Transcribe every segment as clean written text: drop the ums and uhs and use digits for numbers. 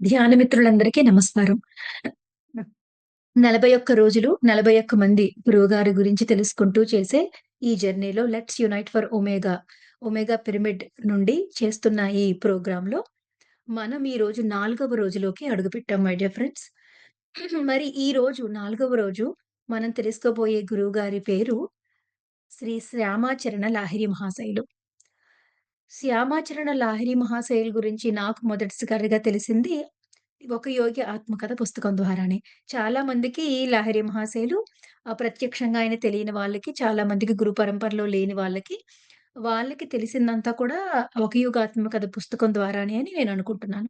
ధ్యాన మిత్రులందరికీ నమస్కారం. 41 రోజులు, 41 మంది గురువుగారి గురించి తెలుసుకుంటూ చేసే ఈ జర్నీలో let's unite for omega, omega pyramid నుండి చేస్తున్న ఈ ప్రోగ్రామ్‌లో మనం ఈరోజు 4వ రోజులోకి అడుగుపెట్టాం మై డియర్ ఫ్రెండ్స్. మరి ఈరోజు 4వ రోజు మనం తెలుసుకోబోయే గురువుగారి పేరు శ్రీ శ్యామాచరణ లాహిరి మహాశయులు. శ్యామాచరణ లాహిరి మహాశయులు గురించి నాకు మొదటిసారిగా తెలిసింది ఒక యోగి ఆత్మకథ పుస్తకం ద్వారానే. చాలా మందికి ఈ లహరి మహాశయులు ప్రత్యక్షంగా ఆయన తెలియని వాళ్ళకి, చాలా మందికి గురు పరంపరలో లేని వాళ్ళకి, వాళ్ళకి తెలిసిందంతా కూడా ఒక యుగ ఆత్మకథ పుస్తకం ద్వారానే అని నేననుకుంటున్నాను.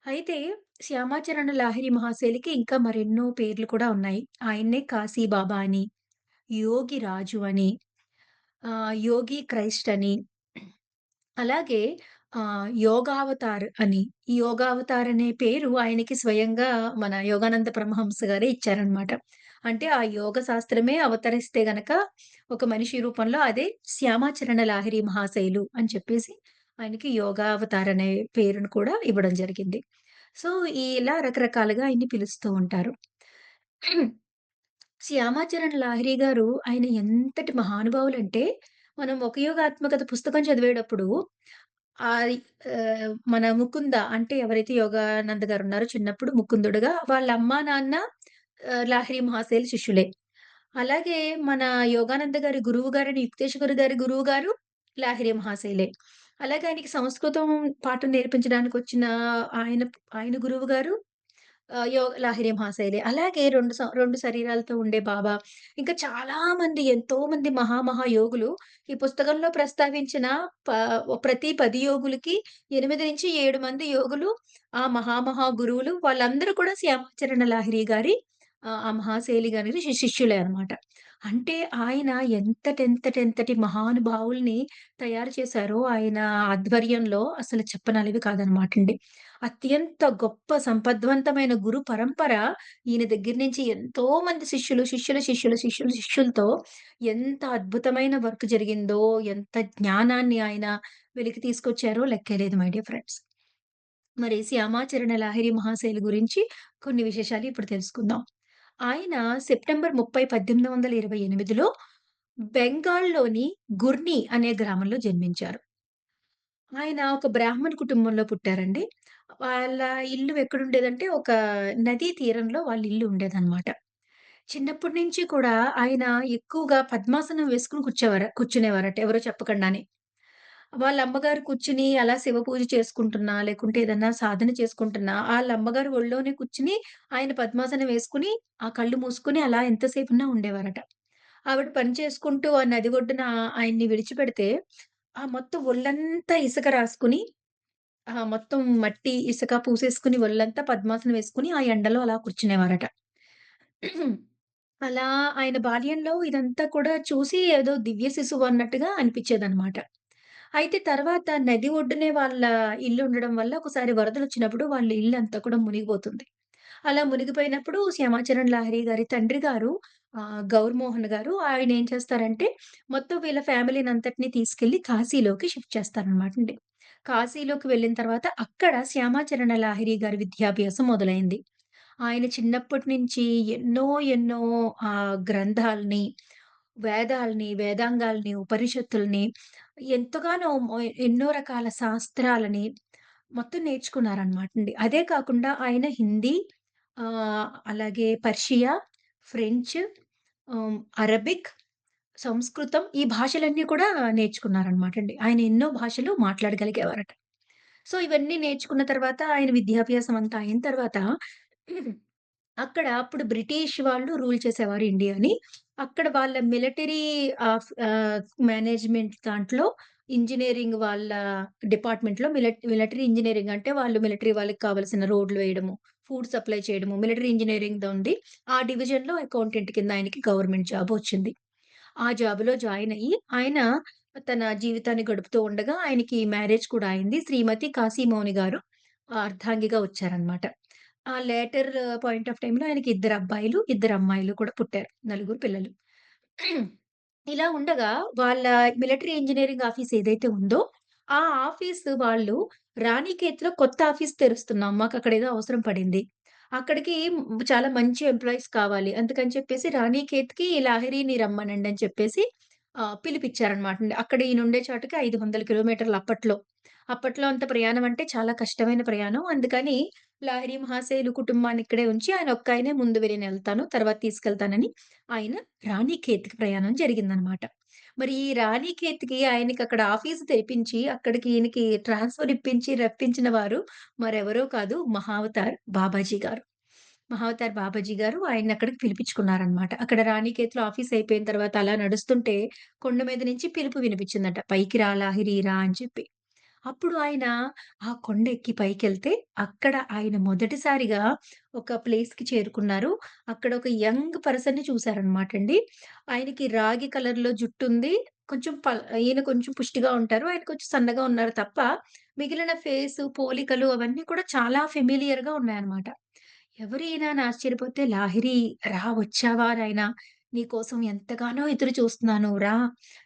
అయితే శ్యామాచరణ లాహిరి మహాశయులకి ఇంకా మరెన్నో పేర్లు కూడా ఉన్నాయి. ఆయన్నే కాశీ బాబా అని, యోగి రాజు అని, యోగి క్రైస్ట్ అని, అలాగే యోగావతార్ అని. ఈ యోగావతార్ అనే పేరు ఆయనకి స్వయంగా మన యోగానంద పరమహంస గారే ఇచ్చారనమాట. అంటే ఆ యోగ శాస్త్రమే అవతరిస్తే గనక ఒక మనిషి రూపంలో అదే శ్యామాచరణ లాహిరి మహాశయులు అని చెప్పేసి ఆయనకి యోగావతార్ అనే పేరును కూడా ఇవ్వడం జరిగింది. సో, ఇలా రకరకాలుగా ఆయన్ని పిలుస్తూ ఉంటారు. శ్యామాచరణ్ లాహిరి గారు ఆయన ఎంతటి మహానుభావులంటే, మనం ఒక యోగాత్మకత పుస్తకం చదివేటప్పుడు ఆహ్, మన ముకుంద అంటే ఎవరైతే యోగానంద గారున్నారో చిన్నప్పుడు ముకుందుడుగా వాళ్ళ అమ్మా, నాన్న లాహిరి మహాశయుల శిష్యులే. అలాగే మన యోగానంద గారి గురువు గారైన యుక్తేశ్వర్ గారి గురువు గారు లాహిరి మహాశయులే. అలాగే ఆయనకి సంస్కృతం పాఠం నేర్పించడానికొచ్చిన ఆయన ఆయన గురువు గారు లాహిరి మహాశైలే. అలాగే 2 శరీరాలతో ఉండే బాబా, ఇంకా చాలా మంది ఎంతోమంది మహా యోగులు ఈ పుస్తకంలో ప్రస్తావించిన ప ప్రతి 10 యోగులకి 8-7 మంది యోగులు ఆ గురువులు వాళ్ళందరూ కూడా శ్యామాచరణ లాహిరి గారి ఆ మహాశైలి గారి శిష్యులే అన్నమాట. అంటే ఆయన ఎంతటి మహానుభావుల్ని తయారు చేశారో ఆయన ఆధ్వర్యంలో అసలు చెప్పనలివి కాదనమాటండి. అత్యంత గొప్ప సంపద్వంతమైన గురు పరంపర ఈయన దగ్గర నుంచి ఎంతో మంది శిష్యులతో ఎంత అద్భుతమైన వర్క్ జరిగిందో, ఎంత జ్ఞానాన్ని ఆయన వెలికి తీసుకొచ్చారో లెక్కే లేదు మై డియర్ ఫ్రెండ్స్. మరి శ్యామాచరణ లాహిరి మహాశయులు గురించి కొన్ని విశేషాలు ఇప్పుడు తెలుసుకుందాం. ఆయన సెప్టెంబర్ 30, 1828లో బెంగాల్‌లోని గుర్ని అనే గ్రామంలో జన్మించారు. ఆయన ఒక బ్రాహ్మణ కుటుంబంలో పుట్టారండి. వాళ్ళ ఇల్లు ఎక్కడుండేదంటే, ఒక నదీ తీరంలో వాళ్ళ ఇల్లు ఉండేదనమాట. చిన్నప్పటి నుంచి కూడా ఆయన ఎక్కువగా పద్మాసనం వేసుకొని కూర్చునేవారట ఎవరో చెప్పకుండానే. వాళ్ళ అమ్మగారు కూర్చొని అలా శివ పూజ చేసుకుంటున్నా, లేకుంటే ఏదన్నా సాధన చేసుకుంటున్నా, ఆళ్ళ అమ్మగారు ఒళ్ళోనే కూర్చొని ఆయన పద్మాసనం వేసుకొని, ఆ కళ్ళు మూసుకొని అలా ఎంతసేపున్నా ఉండేవారట. ఆవిడ పని చేసుకుంటూ ఆ నది ఒడ్డున ఆయన్ని విడిచిపెడితే, ఆ మొత్తం ఒళ్ళంతా ఇసక రాసుకొని, మొత్తం మట్టి, ఇసక పూసేసుకొని ఒళ్ళంతా పద్మాసనం వేసుకొని, ఆ ఎండలో అలా కూర్చునేవారట. అలా ఆయన బాల్యంలో ఇదంతా కూడా చూసి ఏదో దివ్య శిశువు అన్నట్టుగా అనిపిచ్చేదనమాట. అయితే తర్వాత నది ఒడ్డునే వాళ్ళ ఇల్లు ఉండడం వల్ల ఒకసారి వరదలొచ్చినప్పుడు వాళ్ళ ఇల్లంతా కూడా మునిగిపోతుంది. అలా మునిగిపోయినప్పుడు శ్యామాచరణ్ లాహిరి గారి తండ్రి గారు గౌర్ మోహన్ గారు ఆయనేం చేస్తారంటే, మొత్తం వీళ్ళ ఫ్యామిలీనంతటిని తీసుకెళ్ళి కాశీలోకి షిఫ్ట్ చేస్తారనమాటండి. కాశీలోకి వెళ్ళిన తర్వాత అక్కడ శ్యామాచరణ లాహిరి గారి విద్యాభ్యాసం మొదలైంది. ఆయన చిన్నప్పటి నుంచి ఎన్నో ఎన్నో గ్రంథాల్ని, వేదాంగాల్ని, ఉపనిషత్తుల్ని ఎంతగానో ఎన్నో రకాల శాస్త్రాలని మొత్తం నేర్చుకున్నారనమాటండి. అదే కాకుండా ఆయన హిందీ, అలాగే పర్షియా, ఫ్రెంచ్, అరబిక్, సంస్కృతం ఈ భాషలన్నీ కూడా నేర్చుకున్నారనమాటండి. ఆయన ఎన్నో భాషలు మాట్లాడగలిగేవారట. సో, ఇవన్నీ నేర్చుకున్న తర్వాత ఆయన విద్యాభ్యాసం అంతా అయిన తర్వాత అప్పుడు బ్రిటిష్ వాళ్ళు రూల్ చేసేవారు ఇండియాని. అక్కడ వాళ్ళ మిలిటరీ మేనేజ్‌మెంట్ దాంట్లో ఇంజినీరింగ్ వాళ్ళ డిపార్ట్‌మెంట్‌లో మిలిటరీ ఇంజినీరింగ్ అంటే వాళ్ళు మిలిటరీ వాళ్ళకి కావాల్సిన రోడ్లు వేయడము, ఫుడ్ సప్లై చేయడము, మిలిటరీ ఇంజినీరింగ్‌ది ఉంది. ఆ డివిజన్‌లో అకౌంటెంట్ కింద ఆయనకి గవర్నమెంట్ జాబ్ వచ్చింది. ఆ జాబ్‌లో జాయిన్ అయ్యి ఆయన తన జీవితాన్ని గడుపుతూ ఉండగా ఆయనకి మ్యారేజ్ కూడా అయింది. శ్రీమతి కాశీమౌని గారు అర్ధాంగిగా వచ్చారనమాట. ఆ లేటర్ పాయింట్ ఆఫ్ టైమ్‌లో ఆయనకి ఇద్దరు అబ్బాయిలు, ఇద్దరు అమ్మాయిలు కూడా పుట్టారు. నలుగురు పిల్లలు. ఇలా ఉండగా వాళ్ళ మిలిటరీ ఇంజినీరింగ్ ఆఫీస్ ఏదైతే ఉందో, ఆ ఆఫీసు వాళ్ళు రాణిఖేత్‌లో కొత్త ఆఫీస్ తెరుస్తున్నాం. మాకక్కడేదో అవసరం పడింది. అక్కడికి చాలా మంచి ఎంప్లాయీస్ కావాలి. అందుకని చెప్పేసి రాణిఖేత్‌కి లాహిరిని రమ్మనండి అని చెప్పేసి పిలిపిచ్చారనమాట. అక్కడ ఈయనుండే చోటకి 500 కిలోమీటర్లు అప్పట్లో. అప్పట్లో అంత ప్రయాణం అంటే చాలా కష్టమైన ప్రయాణం. అందుకని లాహిరి మహాశయులు కుటుంబాన్ని ఇక్కడే ఉంచి ఆయన ఒక్కాయనే ముందు నేనెళ్తాను. తర్వాత తీసుకెళ్తానని ఆయన రాణిఖేత్‌కి ప్రయాణం జరిగిందనమాట. మరి ఈ రాణిఖేత్‌కి ఆయనకక్కడ ఆఫీస్ తెరిపించి, అక్కడికి ఈయనకి ట్రాన్స్‌ఫర్ రప్పించిన వారు మరెవరో కాదు మహావతార్ బాబాజీ గారు. మహావతార్ బాబాజీ గారు ఆయన్నక్కడికి పిలిపించుకున్నారనమాట. అక్కడ రాణిఖేత్‌లో ఆఫీస్ అయిపోయిన తర్వాత అలా నడుస్తుంటే కొండ మీద నుంచి పిలుపు వినిపించిందట. "పైకి రా లాహిరి రా" అని చెప్పి. అప్పుడు ఆయన ఆ కొండెక్కి పైకెళ్తే, అక్కడ ఆయన మొదటిసారిగా ఒక ప్లేస్‌కి చేరుకున్నారు. అక్కడ ఒక యంగ్ పర్సన్‌ని చూసారనమాటండి. ఆయనకి రాగి కలర్‌లో జుట్టుంది. కొంచెం ఈయన కొంచెం పుష్టిగా ఉంటారు. ఆయన కొంచెం సన్నగా ఉన్నారు తప్ప, మిగిలిన ఫేసు, పోలికలు అవన్నీ కూడా చాలా ఫెమిలియర్‌గా ఉన్నాయన్నమాట. ఎవరీయన అని ఆశ్చర్యపోతే, "లాహిరి రా వచ్చావా నాయనా? నీకోసం ఎంతగానో ఎదురు చూస్తున్నాను రా.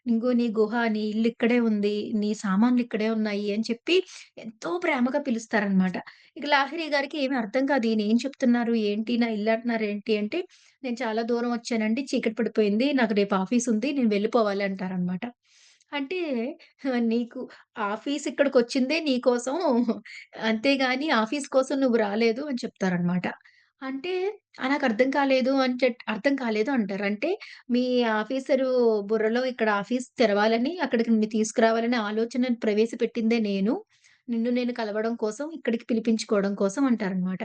ఇంగో నీ గుహ, నీ ఇల్లు ఇక్కడే ఉంది. నీ సామాన్లు ఇక్కడే ఉన్నాయి" అని చెప్పి ఎంతో ప్రేమగా పిలుస్తారనమాట. ఇక లాహిరి గారికి ఏమి అర్థం కాదు. ఈయన ఏం చెప్తున్నారు? ఏంటి నా ఇల్లు అంటున్నారేంటి అంటే, "నేను చాలా దూరం వచ్చానండి. చీకటి పడిపోయింది. నాకు రేపు ఆఫీస్ ఉంది. నేను వెళ్ళిపోవాలి" అంటారనమాట. అంటే నీకు ఆఫీస్ ఇక్కడికొచ్చిందే నీకోసం. అంతేగాని ఆఫీస్ కోసం నువ్వు రాలేదు అని చెప్తారనమాట. అంటే నాకర్థం కాలేదు అర్థం కాలేదు అంటారు. అంటే మీ ఆఫీసరు బుర్రలో ఇక్కడ ఆఫీస్ తెరవాలని, అక్కడికి నిన్ను తీసుకురావాలనే ఆలోచనను ప్రవేశపెట్టిందే నేను. నిన్ను నేను కలవడం కోసం, ఇక్కడికి పిలిపించుకోవడం కోసం అంటారనమాట.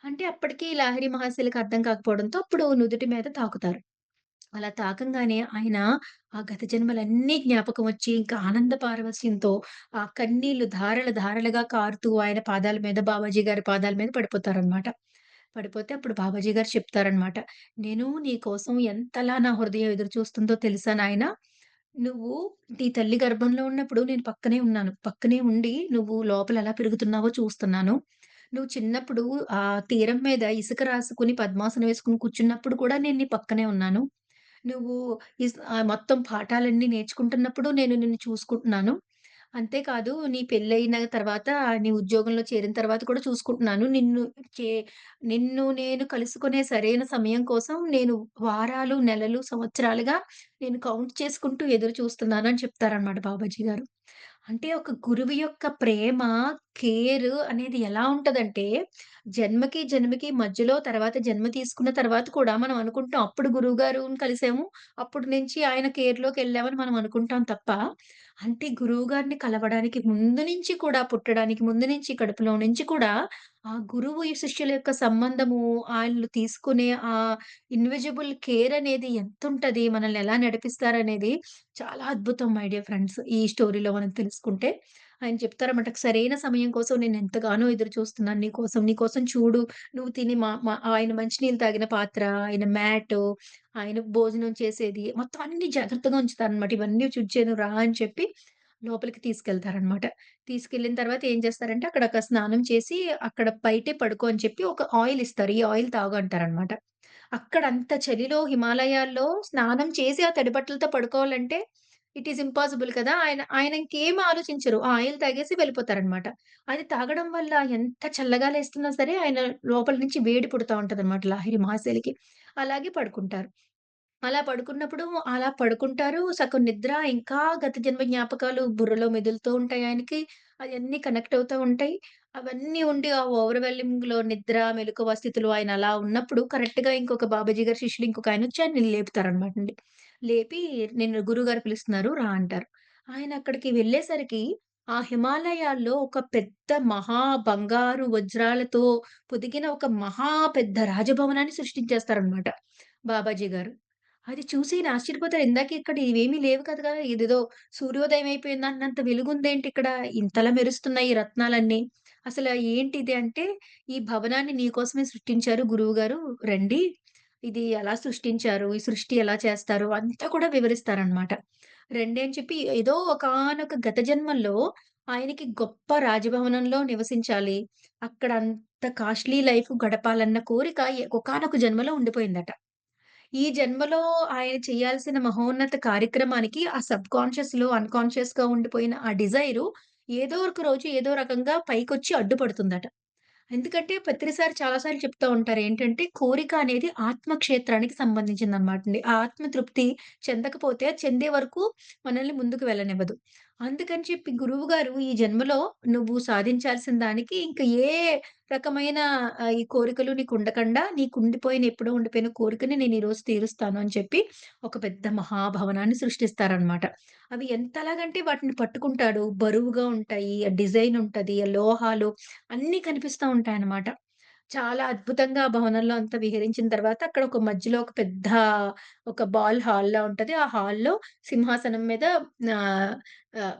అంటే అప్పటికి లాహిరి మహాశయులకి అర్థం కాకపోవడంతో అప్పుడు నుదుటి మీద తాకుతారు. అలా తాకంగానే ఆయన ఆ గత జన్మలన్నీ జ్ఞాపకం వచ్చి, ఇంకా ఆనంద పారవస్యంతో ఆ కన్నీళ్లు ధారలు ధారలుగా కారుతూ ఆయన పాదాల మీద బాబాజీ గారి పాదాల మీద పడిపోతారనమాట. పడిపోతే అప్పుడు బాబాజీ గారు చెప్తారనమాట. "నేను నీ కోసం ఎంతలా నా హృదయం ఎదురు చూస్తుందో తెలుసా నాయనా? నువ్వు నీ తల్లి గర్భంలో ఉన్నప్పుడు నేను పక్కనే ఉన్నాను. పక్కనే ఉండి నువ్వు లోపల ఎలా పెరుగుతున్నావో చూస్తున్నాను. నువ్వు చిన్నప్పుడు తీరం మీద ఇసుక రాసుకొని పద్మాసనం వేసుకొని కూర్చున్నప్పుడు కూడా నేను నీ పక్కనే ఉన్నాను. నువ్వు మొత్తం పాఠాలన్నీ నేర్చుకుంటున్నప్పుడు నేను నిన్ను చూసుకుంటున్నాను. అంతేకాదు నీ పెళ్లయిన తర్వాత, నీ ఉద్యోగంలో చేరిన తర్వాత కూడా చూసుకుంటున్నాను. చే నిన్ను నేను కలుసుకునే సరైన సమయం కోసం నేను వారాలు, నెలలు, సంవత్సరాలుగా నేను కౌంట్ చేసుకుంటూ ఎదురు చూస్తున్నాను అని చెప్తారనమాట బాబాజీ గారు. అంటే ఒక గురువు యొక్క ప్రేమ, కేర్ అనేది ఎలా ఉంటదంటే, జన్మకి మధ్యలో తర్వాత జన్మ తీసుకున్న తర్వాత కూడా మనం అనుకుంటాం అప్పుడు గురువుగారుని కలిసాము. అప్పటి నుంచి ఆయన కేర్‌లోకెళ్ళామని మనం అనుకుంటాం తప్ప, అంటే గురువుగారిని కలవడానికి ముందు నుంచి కూడా పుట్టడానికి ముందు నుంచి కడుపులో నుంచి కూడా ఆ గురువు ఈ శిష్యుల యొక్క సంబంధము, ఆళ్ళు తీసుకునే ఇన్విజిబుల్ కేర్ అనేది ఎంతుంటది, మనల్ని ఎలా నడిపిస్తారనేది చాలా అద్భుతం మై డియర్ ఫ్రెండ్స్. ఈ స్టోరీలో మనం తెలుసుకుంటే. ఆయన చెప్తారన్నమాట. "సరైన సమయం కోసం నేనెంతగానో ఎదురు చూస్తున్నాను నీకోసం చూడు, నువ్వు తిని మా మా ఆయన మంచినీళ్ళు తాగిన పాత్ర, ఆయన మ్యాటు, ఆయన భోజనం చేసేది మొత్తం అన్నీ జాగ్రత్తగా ఉంచుతారన్నమాట. ఇవన్నీ చూచ్చాను రా" అని చెప్పి లోపలికి తీసుకెళ్తారన్నమాట. తీసుకెళ్ళిన తర్వాత ఏం చేస్తారంటే అక్కడ ఒక స్నానం చేసి, అక్కడ బయటే పడుకో అని చెప్పి ఒక ఆయిల్ ఇస్తారు. ఈ ఆయిల్ తాగు అంటారన్నమాట. అక్కడ అంత చలిలో హిమాలయాల్లో స్నానం చేసి ఆ తడి బట్టలతో పడుకోవాలంటే ఇట్ ఈస్ ఇంపాసిబుల్ కదా! ఆయన ఇంకేం ఆలోచించరు. ఆ ఆయిల్ తాగేసి వెళ్ళిపోతారనమాట. అది తాగడం వల్ల ఎంత చల్లగాలేస్తున్నా సరే ఆయన లోపల నుంచి వేడి పుడతా ఉంటదనమాట లాహిరి మహాశయులకి. అలాగే పడుకుంటారు. అలా పడుకున్నప్పుడు అలా పడుకుంటారు. సగం నిద్ర ఇంకా గత జన్మ జ్ఞాపకాలు బుర్రలో మెదులుతూ ఉంటాయి ఆయనకి. అయన్నీ కనెక్ట్ అవుతా ఉంటాయి. అవన్నీ ఉండి ఆ ఓవర్‌వెల్మింగ్‌లో నిద్ర, మెలకువ స్థితిలో ఆయన అలా ఉన్నప్పుడు కరెక్ట్‌గా ఇంకొక బాబాజీ గారి శిష్యులు ఇంకొకాయనొచ్చి ఆయన్ని లేపుతారనమాటండి. లేపి "నిన్ను గురువుగారు పిలుస్తున్నారు రా" అంటారు. ఆయన అక్కడికి వెళ్ళేసరికి ఆ హిమాలయాల్లో ఒక పెద్ద మహా బంగారు వజ్రాలతో పొదిగిన ఒక మహా పెద్ద రాజభవనాన్ని సృష్టించేస్తారనమాట బాబాజీ గారు. అది చూసి ఈయన ఆశ్చర్యపోతారు. ఇందాక ఇక్కడ ఇవేమీ లేవు కదగా! ఇదేదో సూర్యోదయం అయిపోయిందన్నంత వెలుగుందేంటిక్కడ? ఇంతలా మెరుస్తున్నాయి ఈ రత్నాలన్నీ. అసల ఏంటిది అంటే, "ఈ భవనాన్ని నీకోసమే సృష్టించారు గురువుగారు రండి. ఇది ఎలా సృష్టించారు? ఈ సృష్టి ఎలా చేస్తారు?" అంతా కూడా వివరిస్తారనమాట. రండి అని చెప్పి ఏదో ఒకానొక గత జన్మల్లో ఆయనకి గొప్ప రాజభవనంలో నివసించాలి. అక్కడ అంత కాస్ట్‌లీ లైఫ్ గడపాలన్న కోరిక ఒకానొక జన్మలో ఉండిపోయిందట. ఈ జన్మలో ఆయన చేయాల్సిన మహోన్నత కార్యక్రమానికి ఆ సబ్‌కాన్షియస్‌లో, అన్‌కాన్షియస్‌గా ఉండిపోయిన ఆ డిజైరు ఏదో ఒక రోజు ఏదో రకంగా పైకొచ్చి అడ్డుపడుతుందట. ఎందుకంటే ప్రతిసారి చాలా సార్లు చెప్తా ఉంటారు. ఏంటంటే కోరిక అనేది ఆత్మక్షేత్రానికి సంబంధించిందనమాటండి. ఆ ఆత్మ తృప్తి చెందకపోతే అది చెందే వరకు మనల్ని ముందుకు వెళ్ళనివ్వదు. అందుకని చెప్పి గురువుగారు ఈ జన్మలో నువ్వు సాధించాల్సిన దానికి ఇంక ఏ రకమైన ఈ కోరికలు నీకుండకండా నీకుండిపోయిన ఎప్పుడో ఉండిపోయిన కోరికని నేను ఈరోజు తీరుస్తాను అని చెప్పి ఒక పెద్ద మహాభవనాన్ని సృష్టిస్తారనమాట. అవి ఎంతలాగంటే వాటిని పట్టుకుంటాడు. బరువుగా ఉంటాయి. ఆ డిజైన్ ఉంటది. ఆ లోహాలు అన్నీ కనిపిస్తా ఉంటాయన్నమాట. చాలా అద్భుతంగా ఆ భవనంలో అంతా విహరించిన తర్వాత అక్కడ ఒక మధ్యలో ఒక పెద్ద ఒక హాల్‌లా ఉంటది. ఆ హాల్‌లో సింహాసనం మీద ఆహ్,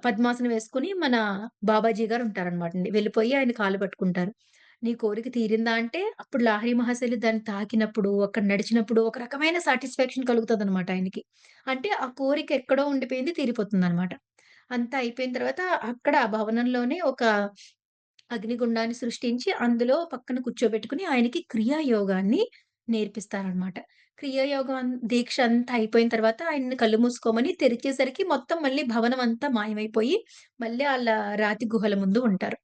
పద్మాసనం వేసుకొని మన బాబాజీ గారు ఉంటారనమాటండి. వెళ్ళిపోయి ఆయన కాళ్ళు పట్టుకుంటారు. "నీ కోరిక తీరిందా?" అంటే అప్పుడు లాహిరి మహాశయులు దాన్ని తాకినప్పుడు, అక్కడ నడిచినప్పుడు ఒక రకమైన సాటిస్ఫాక్షన్ కలుగుతదనమాట ఆయనకి. అంటే ఆ కోరిక ఎక్కడో ఉండిపోయింది తీరిపోతుందనమాట. అంతా అయిపోయిన తర్వాత అక్కడ ఆ భవనంలోనే ఒక అగ్నిగుండాన్ని సృష్టించి, అందులో పక్కన కూర్చోబెట్టుకొని ఆయనకి క్రియాయోగాన్ని నేర్పిస్తారనమాట. క్రియాయోగం దీక్ష అంతా అయిపోయిన తర్వాత ఆయన్ని కళ్ళు మూసుకోమని తెరిచేసరికి మొత్తం మళ్ళీ భవనం అంతా మాయమైపోయి, మళ్ళీ ఆళ్ళ రాతి గుహల ముందు ఉంటారు.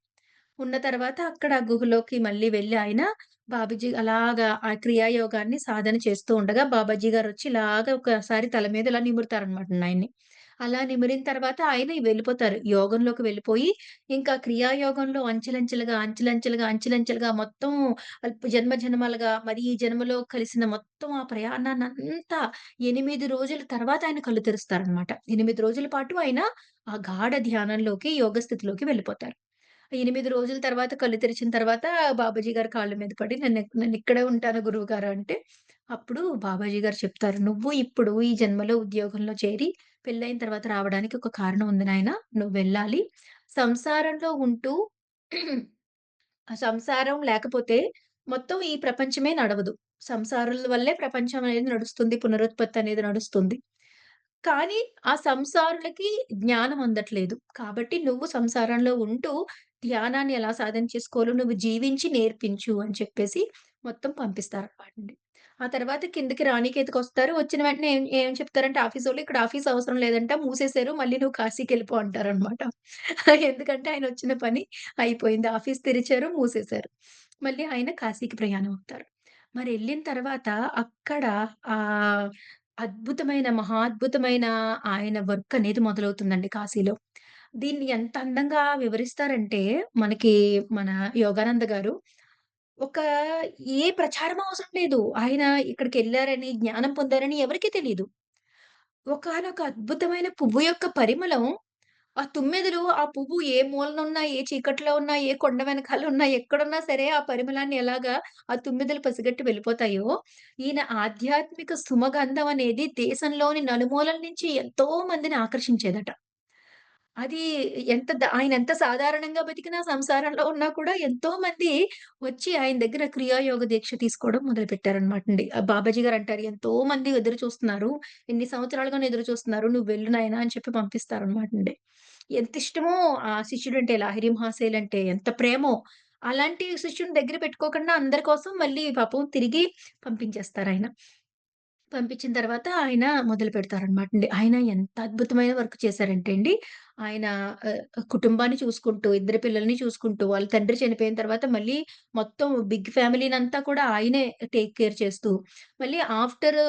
ఉన్న తర్వాత అక్కడ గుహలోకి మళ్ళీ వెళ్లి ఆయన బాబూజీ అలాగా ఆ క్రియాయోగాన్ని సాధన చేస్తూ ఉండగా బాబాజీ గారొచ్చి ఇలాగా ఒకసారి తల మీద ఇలా నిమురుతారనమాట ఆయన్ని. అలా నిమిరిన తర్వాత ఆయన వెళ్ళిపోతారు. యోగంలోకి వెళ్ళిపోయి ఇంకా క్రియాయోగంలో అంచెలంచెలుగా, అంచెలంచెలుగా, అంచెలంచెలుగా మొత్తం జన్మ జన్మలుగా మరి ఈ జన్మలో కలిసిన మొత్తం ఆ ప్రయాణాన్నంతా 8 రోజుల తర్వాత ఆయన కళ్ళు తెరుస్తారనమాట. 8 రోజుల పాటు ఆయన ఆ గాఢ ధ్యానంలోకి, యోగ స్థితిలోకి వెళ్ళిపోతారు. 8 రోజుల తర్వాత కళ్ళు తెరిచిన తర్వాత బాబాజీ గారి కాళ్ళ మీద పడి నేనిక్కడే ఉంటాను గురువుగారు అంటే, అప్పుడు బాబాజీ గారు చెప్తారు. "నువ్వు ఇప్పుడు ఈ జన్మలో ఉద్యోగంలో చేరి పెళ్లయిన తర్వాత రావడానికి ఒక కారణం ఉంది నాయనా. నువ్వెళ్ళాలి. సంసారంలో ఉంటూ ఆ సంసారం లేకపోతే మొత్తం ఈ ప్రపంచమే నడవదు. సంసారుల వల్లే ప్రపంచం అనేది నడుస్తుంది. పునరుత్పత్తి అనేది నడుస్తుంది. కానీ ఆ సంసారులకి జ్ఞానం అందట్లేదు. కాబట్టి నువ్వు సంసారంలో ఉంటూ ధ్యానాన్ని ఎలా సాధన చేసుకోవాలో నువ్వు జీవించి నేర్పించు అని చెప్పేసి మొత్తం పంపిస్తారనమాటండి. ఆ తర్వాత కిందకి రాణికేతకొస్తారు. వచ్చిన వెంటనే ఏం చెప్తారంటే ఆఫీసోళ్ళు ఇక్కడ ఆఫీస్ అవసరం లేదంట మూసేశారు. మళ్ళీ నువ్వు కాశీకెళ్ళిపో అంటారనమాట. ఎందుకంటే ఆయనొచ్చిన పని అయిపోయింది. ఆఫీస్ తెరిచారు, మూసేశారు. మళ్ళీ ఆయన కాశీకి ప్రయాణం అవుతారు. మరెళ్ళిన తర్వాత అక్కడ ఆహ్, అద్భుతమైన, మహాద్భుతమైన ఆయన వర్క్ అనేది మొదలవుతుందండి కాశీలో. దీన్ని ఎంత అందంగా వివరిస్తారంటే, మనకి మన యోగానంద గారు ఒక ఏ ప్రచారం అవసరం లేదు. ఆయన ఇక్కడికెళ్లారని, జ్ఞానం పొందారని ఎవరికీ తెలీదు. ఒకానొక అద్భుతమైన పువ్వు యొక్క పరిమళం ఆ తుమ్మెదలు ఆ పువ్వు ఏ మూలనున్నా, ఏ చీకట్లో ఉన్నా, ఏ కొండ వెనకాల ఉన్నా, ఎక్కడున్నా సరే ఆ పరిమళాన్ని ఎలాగా ఆ తుమ్మెదలు పసిగట్టి వెళ్ళిపోతాయో, ఈయన ఆధ్యాత్మిక సుమగంధం అనేది దేశంలోని నలుమూలల నుంచి ఎంతో మందిని ఆకర్షించేదట. అది ఆయనెంత సాధారణంగా బతికినా, సంసారంలో ఉన్నా కూడా ఎంతోమంది వచ్చి ఆయన దగ్గర క్రియాయోగ దీక్ష తీసుకోవడం మొదలుపెట్టారనమాటండి. బాబాజీ గారంటారు, "ఎంతోమంది ఎదురు చూస్తున్నారు. ఎన్ని సంవత్సరాలుగానో ఎదురు చూస్తున్నారు. నువ్వు వెళ్ళు నాయనా" అని చెప్పి పంపిస్తారనమాటండి. ఎంతిష్టమో ఆ శిష్యుడంటే, లాహిరి మహాశయులంటే ఎంత ప్రేమో! అలాంటి శిష్యుడిని దగ్గర పెట్టుకోకుండా అందరి కోసం మళ్ళీ పాపం తిరిగి పంపించేస్తారాయన. పంపించిన తర్వాత ఆయన మొదలుపెడతారనమాటండి. ఆయన ఎంత అద్భుతమైన వర్క్ చేశారంటే అండి, ఆయన కుటుంబాన్ని చూసుకుంటూ, ఇద్దరు పిల్లల్ని చూసుకుంటూ, వాళ్ళ తండ్రి చనిపోయిన తర్వాత మళ్ళీ మొత్తం బిగ్ ఫ్యామిలీనంతా కూడా ఆయనే టేక్ కేర్ చేస్తూ, మళ్ళీ ఆఫ్టర్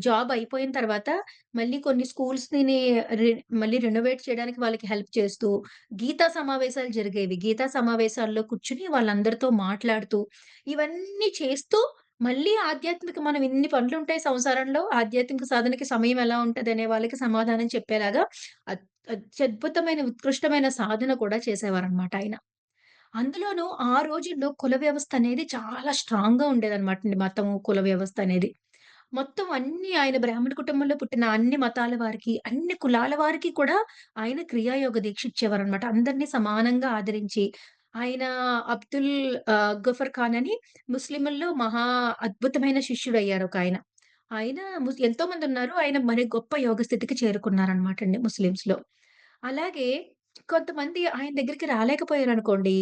జాబ్ అయిపోయిన తర్వాత మళ్ళీ కొన్ని స్కూల్స్‌ని రె మళ్ళీ రెనోవేట్ చేయడానికి వాళ్ళకి హెల్ప్ చేస్తూ, గీతా సమావేశాలు జరిగేవి. గీతా సమావేశాల్లో కూర్చొని వాళ్ళందరితో మాట్లాడుతూ, ఇవన్నీ చేస్తూ మళ్ళీ ఆధ్యాత్మిక మనం ఇన్ని పనులుంటాయి సంసారంలో. ఆధ్యాత్మిక సాధనకి సమయం ఎలా ఉంటదనే వాళ్ళకి సమాధానం చెప్పేలాగా అత్ అత్యద్భుతమైన, ఉత్కృష్టమైన సాధన కూడా చేసేవారనమాట ఆయన. అందులోనూ ఆ రోజుల్లో కుల వ్యవస్థ అనేది చాలా స్ట్రాంగ్‌గా ఉండేదనమాటండి. మతము, కుల వ్యవస్థ అనేది. మొత్తం అన్ని ఆయన బ్రాహ్మణ కుటుంబంలో పుట్టిన అన్ని మతాల వారికి, అన్ని కులాల వారికి కూడా ఆయన క్రియాయోగ దీక్ష ఇచ్చేవారనమాట. అందరిని సమానంగా ఆదరించి, ఆయన అబ్దుల్ గఫర్ ఖాన్ అని ముస్లిముల్లో మహా అద్భుతమైన శిష్యుడయ్యారు ఒకాయన. ఆయన ఎంతో మందున్నారు. ఆయన మరి గొప్ప యోగ స్థితికి చేరుకున్నారనమాటండి ముస్లిమ్స్‌లో. అలాగే కొంతమంది ఆయన దగ్గరికి రాలేకపోయారనుకోండి,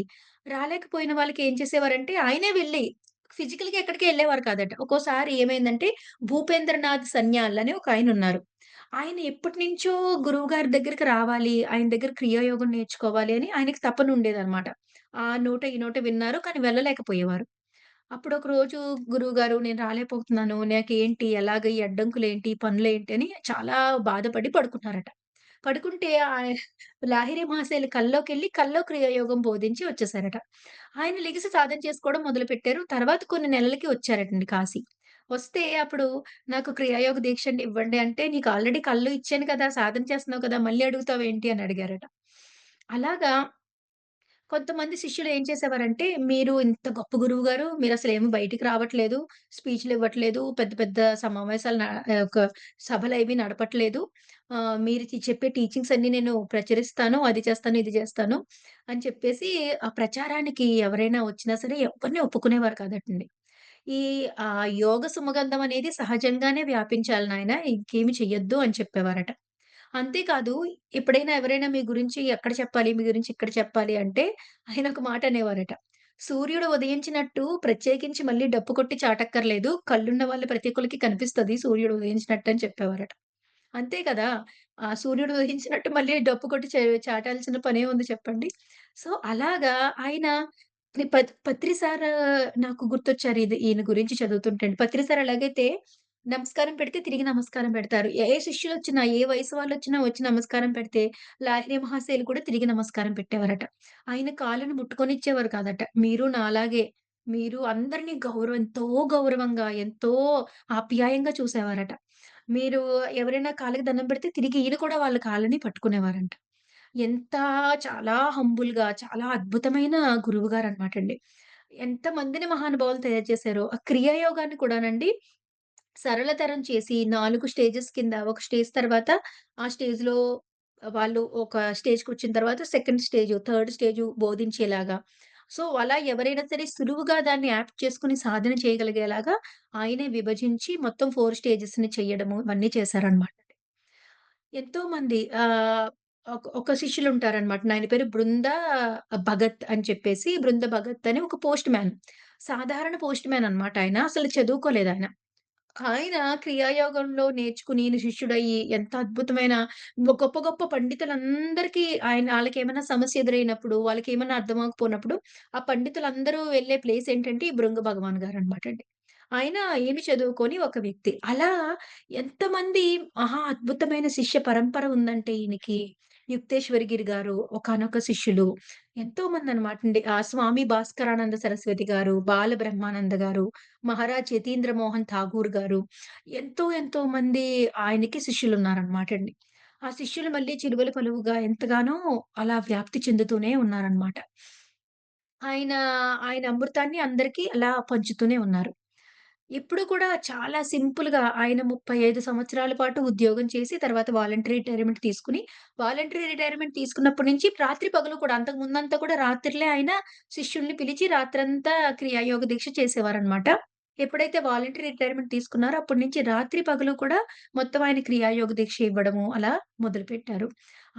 రాలేకపోయిన వాళ్ళకి ఏం చేసేవారంటే ఆయనే వెళ్లి ఫిజికల్‌గా ఎక్కడికి ఎళ్ళేవారు కాదట. ఒక్కోసారి ఏమైందంటే భూపేంద్రనాథ్ సన్యాల్ అని ఒకాయనున్నారు. ఆయన ఎప్పటినుంచో గురువుగారి దగ్గరికి రావాలి, ఆయన దగ్గర క్రియాయోగం నేర్చుకోవాలి అని ఆయనకి తపన ఉండేదనమాట. ఆ నోట, ఈ నోట విన్నారు కానీ వెళ్ళలేకపోయేవారు. అప్పుడొక రోజు గురువుగారు నేను రాలేకపోతున్నాను. నాకేంటి? ఎలాగ? ఈ అడ్డంకులేంటి? పనులేంటి? అని చాలా బాధపడి పడుకున్నారట. పడుకుంటే లాహిరి మహాశయులు కల్లోకెళ్ళి కల్లో క్రియాయోగం బోధించి వచ్చేసారట. ఆయన లెగిసి సాధన చేసుకోవడం మొదలుపెట్టారు. తర్వాత కొన్ని నెలలకి వచ్చారటండి కాశీ. వస్తే అప్పుడు నాకు క్రియాయోగ దీక్ష ఇవ్వండి అంటే, "నీకు ఆల్రెడీ కళ్ళు ఇచ్చాను కదా! సాధన చేస్తున్నావు కదా! మళ్ళీ అడుగుతావేంటి?" అని అడిగారట. అలాగా కొంతమంది శిష్యులు ఏం చేసేవారంటే, "మీరు ఇంత గొప్ప గురువుగారు, మీరసలేమి బయటికి రావట్లేదు, స్పీచ్‌లివ్వట్లేదు, పెద్ద పెద్ద సమావేశాలు ఒక సభలవి నడపట్లేదు. మీరు చెప్పే టీచింగ్స్ అన్నీ నేను ప్రచురిస్తాను, అది చేస్తాను, ఇది చేస్తాను" అని చెప్పేసి ఆ ప్రచారానికి ఎవరైనా వచ్చినా సరే ఎవ్వరిని ఒప్పుకునేవారు కాదటండి. ఈ యోగ సుమగంధం అనేది సహజంగానే వ్యాపించాలి నాయన, ఇంకేమి చెయ్యొద్దు అని చెప్పేవారట. అంతేకాదు ఎప్పుడైనా ఎవరైనా మీ గురించి ఎక్కడ చెప్పాలి, మీ గురించి ఇక్కడ చెప్పాలి అంటే ఆయన ఒక మాట అనేవారట. సూర్యుడు ఉదయించినట్టు ప్రత్యేకించి మళ్ళీ డప్పు కొట్టి చాటక్కర్లేదు. కళ్ళున్న వాళ్ళ ప్రతి ఒక్కళ్ళకి కనిపిస్తది సూర్యుడు ఉదయించినట్టు అని చెప్పేవారట. అంతే కదా! సూర్యుడు ఉదయించినట్టు మళ్ళీ డప్పు కొట్టి చాటాల్సిన పనేముంది చెప్పండి. సో, అలాగా ఆయన పత్రి సార్ నాకు గుర్తొచ్చారు ఈయన గురించి చదువుతుంటండి. పత్రి సార్ ఎలాగైతే నమస్కారం పెడితే తిరిగి నమస్కారం పెడతారు. ఏ శిష్యులొచ్చినా, ఏ వయసు వాళ్ళొచ్చినా వచ్చి నమస్కారం పెడితే, లాహిరి మహాశయులు కూడా తిరిగి నమస్కారం పెట్టేవారట. ఆయన కాళ్ళను ముట్టుకొనిచ్చేవారు కాదట. మీరు నాలాగే మీరు అందరిని ఎంతో గౌరవంగా, ఎంతో ఆప్యాయంగా చూసేవారట. మీరు ఎవరైనా కాళ్ళకి దండం పెడితే తిరిగి ఈయన కూడా వాళ్ళ కాళ్ళని పట్టుకునేవారంట. ఎంత చాలా హంబుల్‌గా, చాలా అద్భుతమైన గురువుగారనమాటండి. ఎంతమందిని మహానుభావులు తయారు చేశారో, ఆ క్రియాయోగాన్ని కూడానండి సరళతరం చేసి 4 స్టేజెస్ కింద ఒక స్టేజ్ తర్వాత ఆ స్టేజ్‌లో వాళ్ళు ఒక స్టేజ్‌కొచ్చిన తర్వాత సెకండ్ స్టేజు, థర్డ్ స్టేజు బోధించేలాగా. సో, అలా ఎవరైనా సరే సులువుగా దాన్ని యాప్ట్ చేసుకొని సాధన చేయగలిగేలాగా ఆయనే విభజించి మొత్తం 4 స్టేజెస్‌ని చెయ్యడము ఇవన్నీ చేశారనమాట. ఎంతోమంది ఒక శిష్యులుంటారనమాట. ఆయన పేరు భగత్ అని చెప్పేసి, బృంద భగత్ అని ఒక పోస్ట్ మ్యాన్. సాధారణ పోస్ట్ మ్యాన్ అనమాట ఆయన. అసలు చదువుకోలేదాయన. ఆయన క్రియాయోగంలో నేర్చుకుని ఈయన శిష్యుడయ్యి ఎంత అద్భుతమైన గొప్ప గొప్ప పండితులందరికీ ఆళ్ళకేమైనా సమస్య ఎదురైనప్పుడు, వాళ్ళకేమన్నా అర్థం అవ్వకపోయినప్పుడు, ఆ పండితులందరూ వెళ్ళే ప్లేస్ ఏంటంటే, ఈ భృంగ భగవాన్ గారనమాటండి. ఆయన ఏమి చదువుకోని ఒక వ్యక్తి. అలా ఎంతమంది మహా అద్భుతమైన శిష్య పరంపర ఉందంటే ఈయనకి. యుక్తేశ్వరగిరి గారు ఒకానొక శిష్యులు. ఎంతో మందనమాటండి. స్వామి భాస్కరానంద సరస్వతి గారు, బాల బ్రహ్మానంద గారు, మహారాజ్ యతీంద్ర మోహన్ ఠాగూర్ గారు, ఎంతో మంది ఆయనకి శిష్యులున్నారనమాటండి. ఆ శిష్యులు మళ్ళీ చిలువల పలువుగా ఎంతగానో అలా వ్యాప్తి చెందుతూనే ఉన్నారనమాట. ఆయన, ఆయన అమృతాన్ని అందరికీ అలా పంచుతూనే ఉన్నారు. ఇప్పుడు కూడా చాలా సింపుల్‌గా ఆయన 35 సంవత్సరాల పాటు ఉద్యోగం చేసి తర్వాత వాలంటరీ రిటైర్మెంట్ తీసుకొని, వాలంటరీ రిటైర్మెంట్ తీసుకున్నప్పటి నుంచి రాత్రి పగలు కూడా అంతకు ముందంతా కూడా రాత్రులే ఆయన శిష్యుల్ని పిలిచి రాత్రంతా క్రియాయోగ దీక్ష చేసేవారనమాట. ఎప్పుడైతే వాలంటరీ రిటైర్మెంట్ తీసుకున్నారో అప్పటి నుంచి రాత్రి పగలు కూడా మొత్తం ఆయన క్రియాయోగ దీక్ష ఇవ్వడము అలా మొదలుపెట్టారు.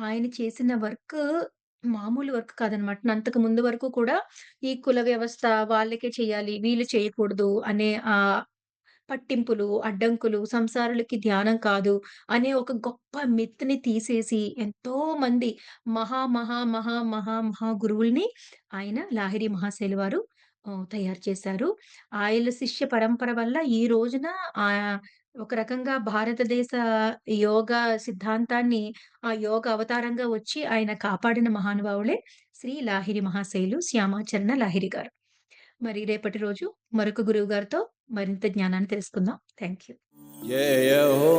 ఆయన చేసిన వర్క్ మామూలు వర్క్ కాదనమాట. అంతకు ముందు వరకు కూడా ఈ కుల వ్యవస్థ వాళ్ళకే చేయాలి, వీళ్ళు చేయకూడదు అనే పట్టింపులు, అడ్డంకులు, సంసారులకి ధ్యానం కాదు అనే ఒక గొప్ప మిత్‌ని తీసేసి ఎంతో మంది మహా, మహా, మహా, మహా, మహా గురువుల్ని ఆయన లాహిరి మహాశయులు వారు తయారు చేశారు. ఆయన శిష్య పరంపర వల్ల ఈ రోజున ఆహ్, ఒక రకంగా భారతదేశ యోగా సిద్ధాంతాన్ని ఆ యోగ అవతారంగా వచ్చి ఆయన కాపాడిన మహానుభావులే శ్రీ లాహిరి మహాశయులు శ్యామాచరణ లాహిరి గారు. మరి రేపటి రోజు మరొక గురువుగారితో మరింత జ్ఞానాన్ని తెలుసుకుందాం. Thank you. జయ హో